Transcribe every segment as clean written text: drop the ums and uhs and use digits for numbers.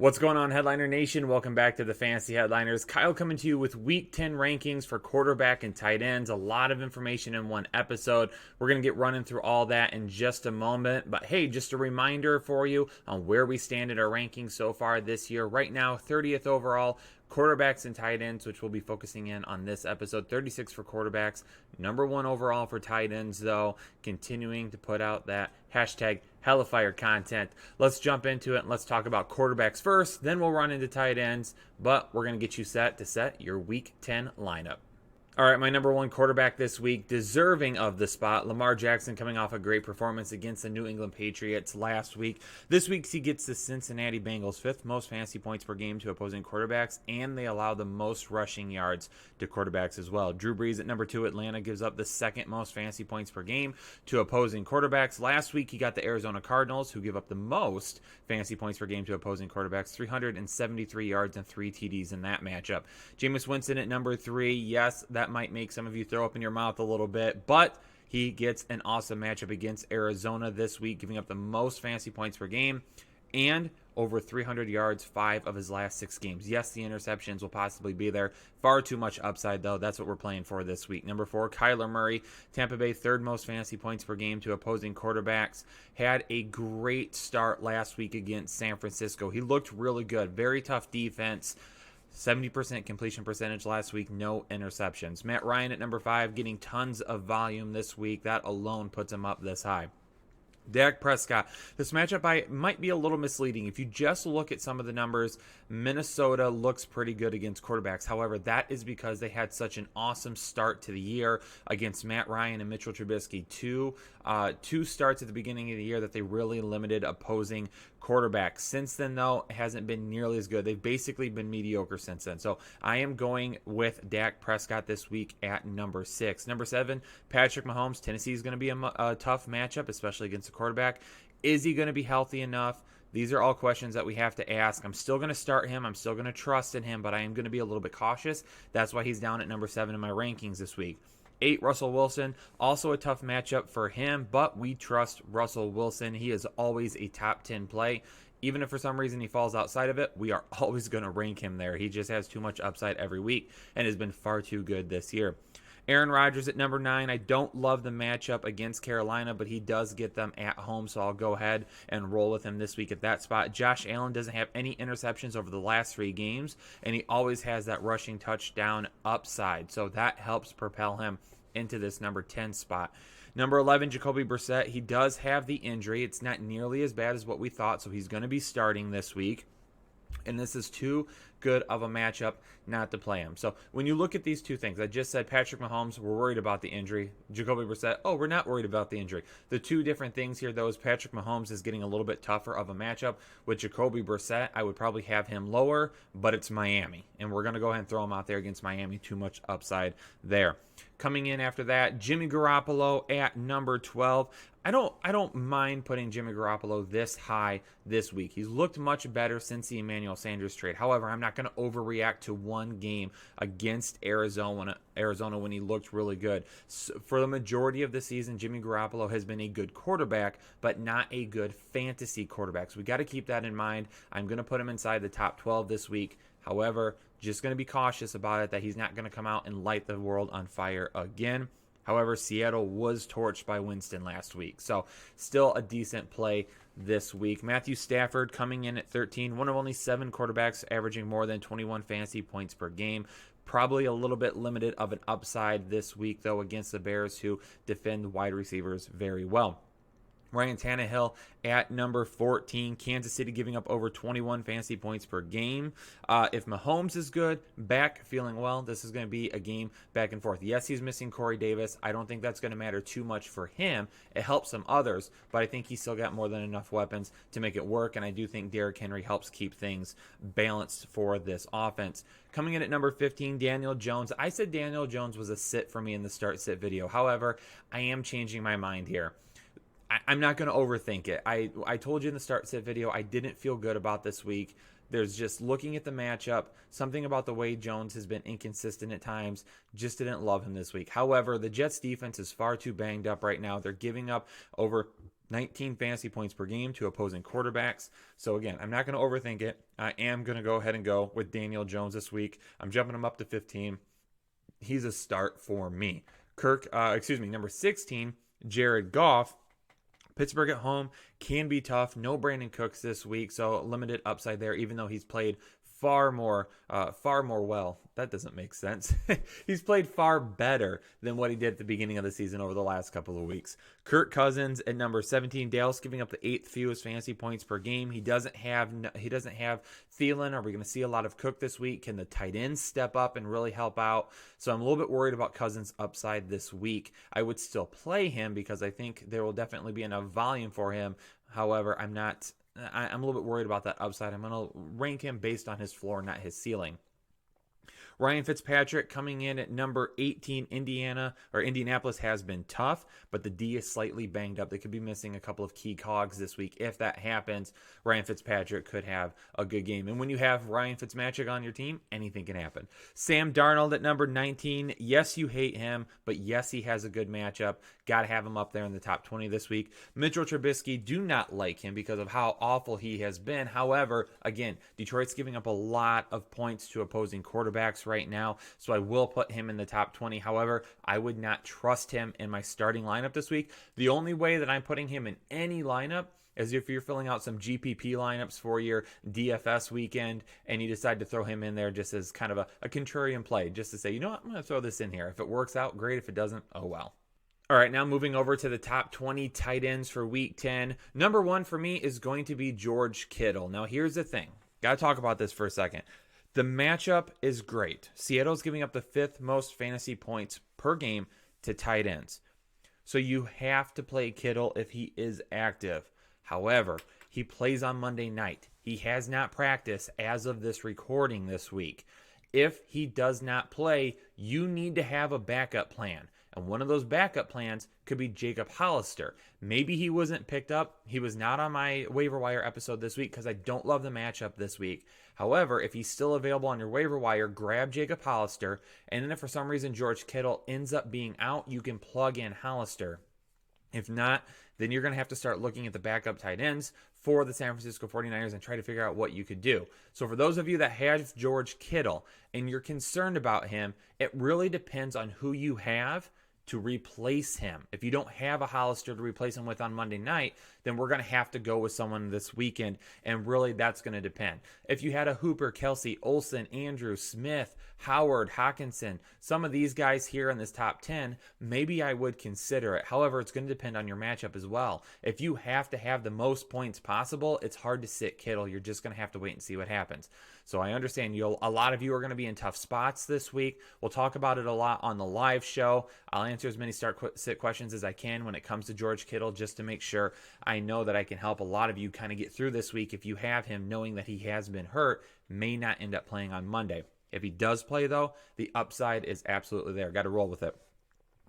What's going on, Headliner Nation? Welcome back to the Fantasy Headliners. Kyle coming to you with Week 10 rankings for quarterback and tight ends. A lot of information in one episode. We're going to get running through all that in just a moment. But hey, just a reminder for you on where we stand in our rankings so far this year. Right now, 30th overall, quarterbacks and tight ends, which we'll be focusing in on this episode. 36 for quarterbacks, number 1 overall for tight ends, though, continuing to put out that hashtag Hellafire content. Let's jump into it and let's talk about quarterbacks first, then we'll run into tight ends, but we're going to get you set to set your Week 10 lineup. All right, my number 1 quarterback this week, deserving of the spot, Lamar Jackson, coming off a great performance against the New England Patriots last week. This week, he gets the Cincinnati Bengals' 5th most fantasy points per game to opposing quarterbacks, and they allow the most rushing yards to quarterbacks as well. Drew Brees at number 2, Atlanta, gives up the 2nd most fantasy points per game to opposing quarterbacks. Last week, he got the Arizona Cardinals, who give up the most fantasy points per game to opposing quarterbacks, 373 yards and 3 TDs in that matchup. Jameis Winston at number 3, yes, that might make some of you throw up in your mouth a little bit, but he gets an awesome matchup against Arizona this week, giving up the most fantasy points per game and over 300 yards 5 of his last 6 games. Yes, the interceptions will possibly be there. Far too much upside, though. That's what we're playing for this week. Number 4, Kyler Murray, Tampa Bay, 3rd most fantasy points per game to opposing quarterbacks. Had a great start last week against San Francisco. He looked really good. Very tough defense. 70% completion percentage last week, no interceptions. Matt Ryan at number 5, getting tons of volume this week. That alone puts him up this high. Derrick Prescott. This matchup might be a little misleading. If you just look at some of the numbers, Minnesota looks pretty good against quarterbacks. However, that is because they had such an awesome start to the year against Matt Ryan and Mitchell Trubisky. Two starts at the beginning of the year that they really limited opposing quarterbacks. Since then, though, it hasn't been nearly as good. They've basically been mediocre since then. So I am going with Dak Prescott this week at number 6. Number 7, Patrick Mahomes. Tennessee is going to be a tough matchup, especially against a quarterback. Is he going to be healthy enough? These are all questions that we have to ask. I'm still going to start him. I'm still going to trust in him, but I am going to be a little bit cautious. That's why he's down at number 7 in my rankings this week. 8, Russell Wilson. Also a tough matchup for him, but we trust Russell Wilson. He is always a top 10 play. Even if for some reason he falls outside of it, we are always going to rank him there. He just has too much upside every week and has been far too good this year. Aaron Rodgers at number 9. I don't love the matchup against Carolina, but he does get them at home, so I'll go ahead and roll with him this week at that spot. Josh Allen doesn't have any interceptions over the last 3 games, and he always has that rushing touchdown upside, so that helps propel him into this number 10 spot. Number 11, Jacoby Brissette. He does have the injury. It's not nearly as bad as what we thought, so he's going to be starting this week. And this is too good of a matchup not to play him. So when you look at these two things, I just said Patrick Mahomes, we're worried about the injury. Jacoby Brissette, we're not worried about the injury. The two different things here, though, is Patrick Mahomes is getting a little bit tougher of a matchup. With Jacoby Brissette, I would probably have him lower, but it's Miami. And we're going to go ahead and throw him out there against Miami. Too much upside there. Coming in after that, Jimmy Garoppolo at number 12. I don't mind putting Jimmy Garoppolo this high this week. He's looked much better since the Emmanuel Sanders trade. However, I'm not going to overreact to one game against Arizona when he looked really good. So for the majority of the season, Jimmy Garoppolo has been a good quarterback, but not a good fantasy quarterback. So we got to keep that in mind. I'm going to put him inside the top 12 this week. However, just going to be cautious about it that he's not going to come out and light the world on fire again. However, Seattle was torched by Winston last week, so still a decent play this week. Matthew Stafford coming in at 13, one of only 7 quarterbacks averaging more than 21 fantasy points per game. Probably a little bit limited of an upside this week, though, against the Bears, who defend wide receivers very well. Ryan Tannehill at number 14. Kansas City giving up over 21 fantasy points per game. If Mahomes is good, back feeling well, this is going to be a game back and forth. Yes, he's missing Corey Davis. I don't think that's going to matter too much for him. It helps some others, but I think he's still got more than enough weapons to make it work, and I do think Derrick Henry helps keep things balanced for this offense. Coming in at number 15, Daniel Jones. I said Daniel Jones was a sit for me in the start-sit video. However, I am changing my mind here. I'm not going to overthink it. I told you in the start-sit video I didn't feel good about this week. There's just looking at the matchup, something about the way Jones has been inconsistent at times. Just didn't love him this week. However, the Jets defense is far too banged up right now. They're giving up over 19 fantasy points per game to opposing quarterbacks. So again, I'm not going to overthink it. I am going to go ahead and go with Daniel Jones this week. I'm jumping him up to 15. He's a start for me. Number 16, Jared Goff. Pittsburgh at home can be tough. No Brandon Cooks this week, so limited upside there, even though he's played far more well. That doesn't make sense. He's played far better than what he did at the beginning of the season over the last couple of weeks. Kirk Cousins at number 17. Dallas giving up the 8th fewest fantasy points per game. He doesn't have Thielen. Are we going to see a lot of Cook this week? Can the tight ends step up and really help out? So I'm a little bit worried about Cousins' upside this week. I would still play him because I think there will definitely be enough volume for him. However, I'm a little bit worried about that upside. I'm going to rank him based on his floor, not his ceiling. Ryan Fitzpatrick coming in at number 18. Indianapolis has been tough, but the D is slightly banged up. They could be missing a couple of key cogs this week. If that happens, Ryan Fitzpatrick could have a good game. And when you have Ryan Fitzpatrick on your team, anything can happen. Sam Darnold at number 19. Yes, you hate him, but yes, he has a good matchup. Got to have him up there in the top 20 this week. Mitchell Trubisky, do not like him because of how awful he has been. However, again, Detroit's giving up a lot of points to opposing quarterbacks right now, so I will put him in the top 20. However, I would not trust him in my starting lineup this week. The only way that I'm putting him in any lineup is if you're filling out some GPP lineups for your DFS weekend and you decide to throw him in there just as kind of a contrarian play, just to say, you know what, I'm going to throw this in here. If it works out, great. If it doesn't, oh well. All right, now moving over to the top 20 tight ends for Week 10. Number 1 for me is going to be George Kittle. Now, here's the thing. Got to talk about this for a second. The matchup is great. Seattle's giving up the 5th most fantasy points per game to tight ends. So you have to play Kittle if he is active. However, he plays on Monday night. He has not practiced as of this recording this week. If he does not play, you need to have a backup plan. And one of those backup plans could be Jacob Hollister. Maybe he wasn't picked up. He was not on my waiver wire episode this week because I don't love the matchup this week. However, if he's still available on your waiver wire, grab Jacob Hollister. And then if for some reason George Kittle ends up being out, you can plug in Hollister. If not, then you're going to have to start looking at the backup tight ends for the San Francisco 49ers and try to figure out what you could do. So for those of you that have George Kittle and you're concerned about him, it really depends on who you have to replace him. If you don't have a Hollister to replace him with on Monday night, then we're going to have to go with someone this weekend, and really that's going to depend. If you had a Hooper, Kelsey, Olson, Andrews, Smith, Howard, Hawkinson, some of these guys here in this top 10, maybe I would consider it. However, it's going to depend on your matchup as well. If you have to have the most points possible, it's hard to sit Kittle. You're just going to have to wait and see what happens. So I understand a lot of you are going to be in tough spots this week. We'll talk about it a lot on the live show. I'll answer as many sit questions as I can when it comes to George Kittle, just to make sure I know that I can help a lot of you kind of get through this week. If you have him, knowing that he has been hurt, may not end up playing on Monday. If he does play, though, the upside is absolutely there. Got to roll with it.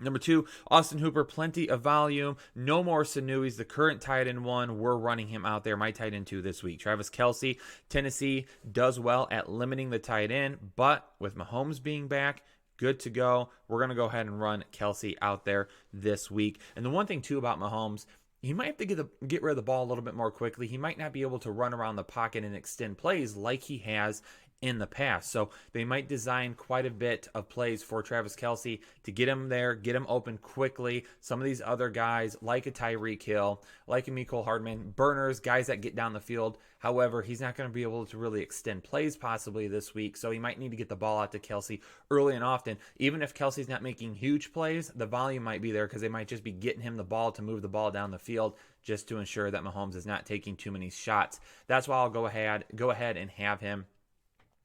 Number 2, Austin Hooper, plenty of volume. No more Sanu. He's the current tight end 1. We're running him out there. My tight end 2 this week. Travis Kelce, Tennessee does well at limiting the tight end, but with Mahomes being back, good to go. We're going to go ahead and run Kelce out there this week. And the one thing, too, about Mahomes, he might have to get rid of the ball a little bit more quickly. He might not be able to run around the pocket and extend plays like he has in the past. So they might design quite a bit of plays for Travis Kelce to get him there, get him open quickly. Some of these other guys, like a Tyreek Hill, like a Mecole Hardman, burners, guys that get down the field. However, he's not going to be able to really extend plays possibly this week, so he might need to get the ball out to Kelce early and often. Even if Kelce's not making huge plays, the volume might be there because they might just be getting him the ball to move the ball down the field just to ensure that Mahomes is not taking too many shots. That's why I'll go ahead and have him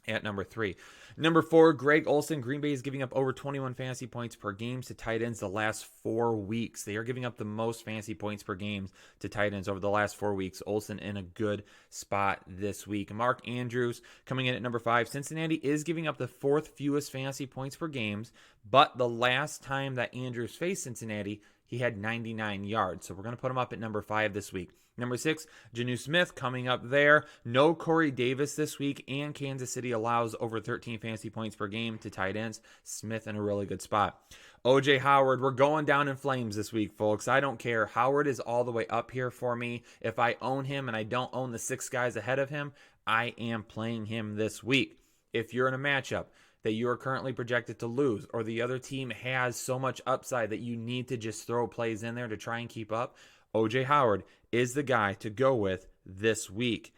at number 3. Number 4, Greg Olson. Green Bay is giving up over 21 fantasy points per game to tight ends the last 4 weeks. They are giving up the most fantasy points per game to tight ends over the last 4 weeks. Olson in a good spot this week. Mark Andrews coming in at number 5. Cincinnati is giving up the 4th fewest fantasy points per game, but the last time that Andrews faced Cincinnati, he had 99 yards. So we're going to put him up at number 5 this week. Number 6, Jonnu Smith coming up there. No Corey Davis this week, and Kansas City allows over 13 fantasy points per game to tight ends. Smith in a really good spot. OJ Howard, we're going down in flames this week, folks. I don't care. Howard is all the way up here for me. If I own him and I don't own the 6 guys ahead of him, I am playing him this week. If you're in a matchup that you are currently projected to lose, or the other team has so much upside that you need to just throw plays in there to try and keep up, OJ Howard is the guy to go with this week.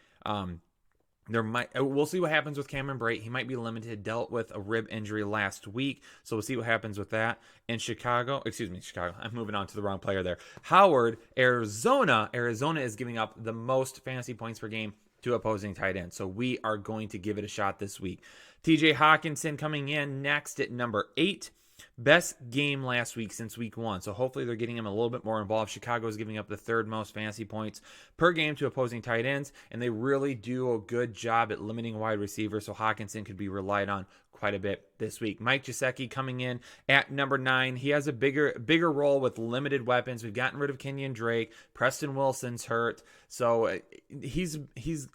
We'll see what happens with Cameron Brate. He might be limited, dealt with a rib injury last week, so we'll see what happens with that. In Chicago, I'm moving on to the wrong player there. Howard, Arizona is giving up the most fantasy points per game to opposing tight ends, so we are going to give it a shot this week. TJ Hawkinson coming in next at number 8. Best game last week since week 1. So hopefully they're getting him a little bit more involved. Chicago is giving up the 3rd most fantasy points per game to opposing tight ends, and they really do a good job at limiting wide receivers, so Hawkinson could be relied on quite a bit this week. Mike Joseki coming in at number 9. He has a bigger role with limited weapons. We've gotten rid of Kenyon Drake. Preston Wilson's hurt. So he's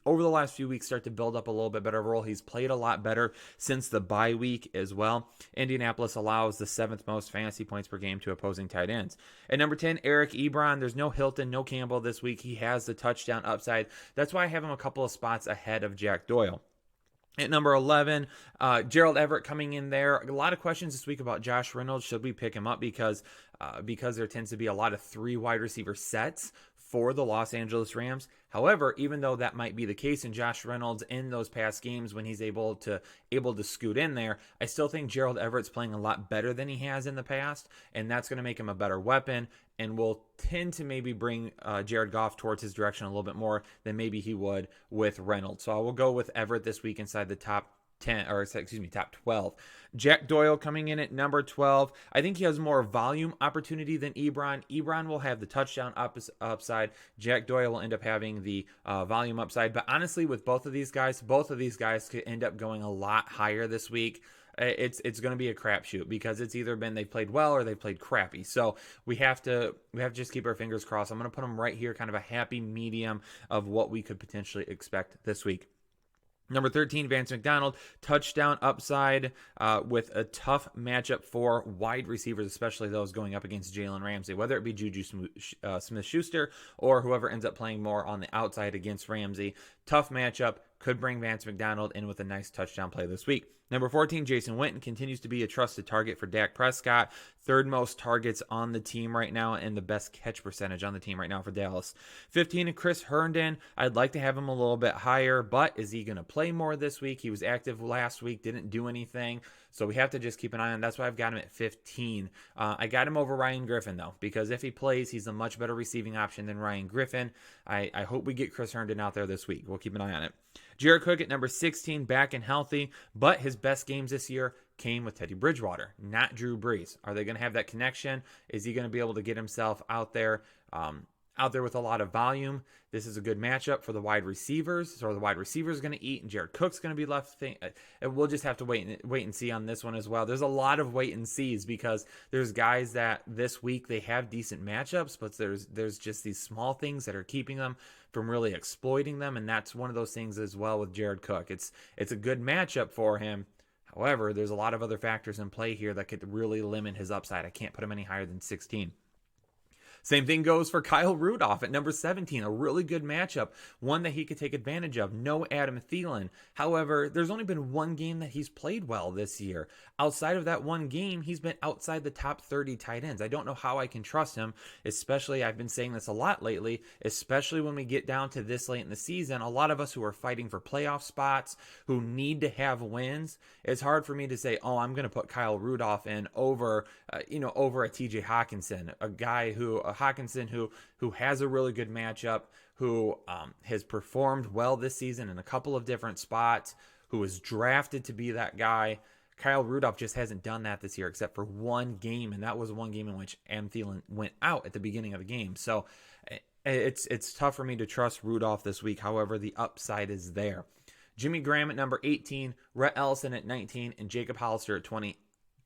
over the last few weeks start to build up a little bit better role. He's played a lot better since the bye week as well. Indianapolis allows the 7th most fantasy points per game to opposing tight ends. At number 10, Eric Ebron. There's no Hilton, no Campbell this week. He has the touchdown upside. That's why I have him a couple of spots ahead of Jack Doyle. At number 11, Gerald Everett coming in there. A lot of questions this week about Josh Reynolds. Should we pick him up because there tends to be a lot of 3 wide receiver sets for the Los Angeles Rams. However, even though that might be the case in Josh Reynolds in those past games when he's able to scoot in there, I still think Gerald Everett's playing a lot better than he has in the past, and that's going to make him a better weapon and will tend to maybe bring Jared Goff towards his direction a little bit more than maybe he would with Reynolds. So I will go with Everett this week inside the top 12. Jack Doyle coming in at number 12. I think he has more volume opportunity than Ebron. Ebron will have the touchdown upside. Jack Doyle will end up having the volume upside. But honestly, with both of these guys could end up going a lot higher this week. It's going to be a crapshoot because it's either been they've played well or they've played crappy. So we have to just keep our fingers crossed. I'm going to put them right here, kind of a happy medium of what we could potentially expect this week. Number 13, Vance Mcdonald, touchdown upside with a tough matchup for wide receivers, especially those going up against Jalen Ramsey, whether it be Juju Smith-Schuster or whoever ends up playing more on the outside against Ramsey. Tough matchup. Could bring Vance Mcdonald in with a nice touchdown play this week. Number 14, Jason Witten continues to be a trusted target for Dak Prescott. 3rd most targets on the team right now and the best catch percentage on the team right now for Dallas. 15, Chris Herndon. I'd like to have him a little bit higher, but is he going to play more this week? He was active last week, didn't do anything. So we have to just keep an eye on him. That's why I've got him at 15. I got him over Ryan Griffin, though, because if he plays, he's a much better receiving option than Ryan Griffin. I hope we get Chris Herndon out there this week. We'll keep an eye on it. Jared Cook at number 16, back and healthy, but his best games this year came with Teddy Bridgewater, not Drew Brees. Are they going to have that connection? Is he going to be able to get himself out there with a lot of volume? This is a good matchup for the wide receivers. So the wide receivers going to eat, and Jared Cook's going to be left. We'll just have to wait and see on this one as well. There's a lot of wait and sees because there's guys that this week they have decent matchups, but there's just these small things that are keeping them from really exploiting them, and that's one of those things as well with Jared Cook. It's a good matchup for him. However, there's a lot of other factors in play here that could really limit his upside. I can't put him any higher than 16. Same thing goes for Kyle Rudolph at number 17. A really good matchup, one that he could take advantage of. No Adam Thielen. However, there's only been one game that he's played well this year. Outside of that one game, he's been outside the top 30 tight ends. I don't know how I can trust him, especially, I've been saying this a lot lately, especially when we get down to this late in the season. A lot of us who are fighting for playoff spots, who need to have wins, it's hard for me to say, oh, I'm going to put Kyle Rudolph in over a TJ Hawkinson, Hawkinson who has a really good matchup, who has performed well this season in a couple of different spots, who was drafted to be that guy. Kyle Rudolph just hasn't done that this year except for one game, and that was one game in which Adam Thielen went out at the beginning of the game. So it's tough for me to trust Rudolph this week. However, the upside is there. Jimmy Graham at number 18, Rhett Ellison at 19, and Jacob Hollister at 20.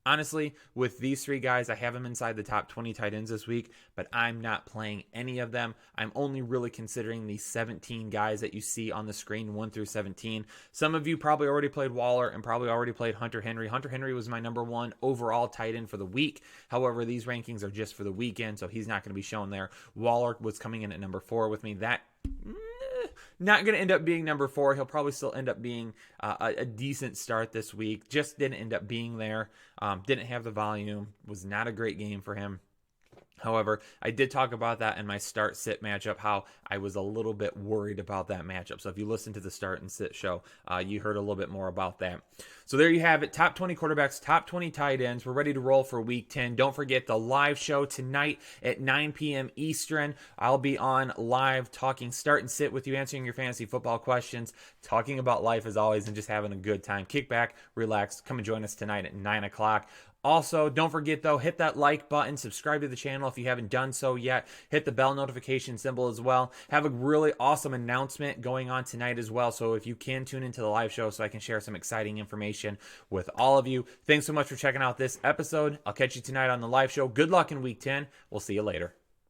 Honestly, with these three guys, I have them inside the top 20 tight ends this week, but I'm not playing any of them. I'm only really considering these 17 guys that you see on the screen, 1 through 17. Some of you probably already played Waller and probably already played Hunter Henry. Hunter Henry was my number 1 overall tight end for the week. However, these rankings are just for the weekend, so he's not going to be shown there. Waller was coming in at number 4 with me. That not going to end up being number 4. He'll probably still end up being a decent start this week. Just didn't end up being there. Didn't have the volume. Was not a great game for him. However, I did talk about that in my start-sit matchup, how I was a little bit worried about that matchup. So if you listen to the start and sit show, you heard a little bit more about that. So there you have it. Top 20 quarterbacks, top 20 tight ends. We're ready to roll for week 10. Don't forget the live show tonight at 9 p.m. Eastern. I'll be on live talking start and sit with you, answering your fantasy football questions, talking about life as always, and just having a good time. Kick back, relax. Come and join us tonight at 9 o'clock. Also, don't forget, though, hit that like button, subscribe to the channel if you haven't done so yet, hit the bell notification symbol as well. Have a really awesome announcement going on tonight as well, so if you can tune into the live show so I can share some exciting information with all of you. Thanks so much for checking out this episode. I'll catch you tonight on the live show. Good luck in week 10. We'll see you later.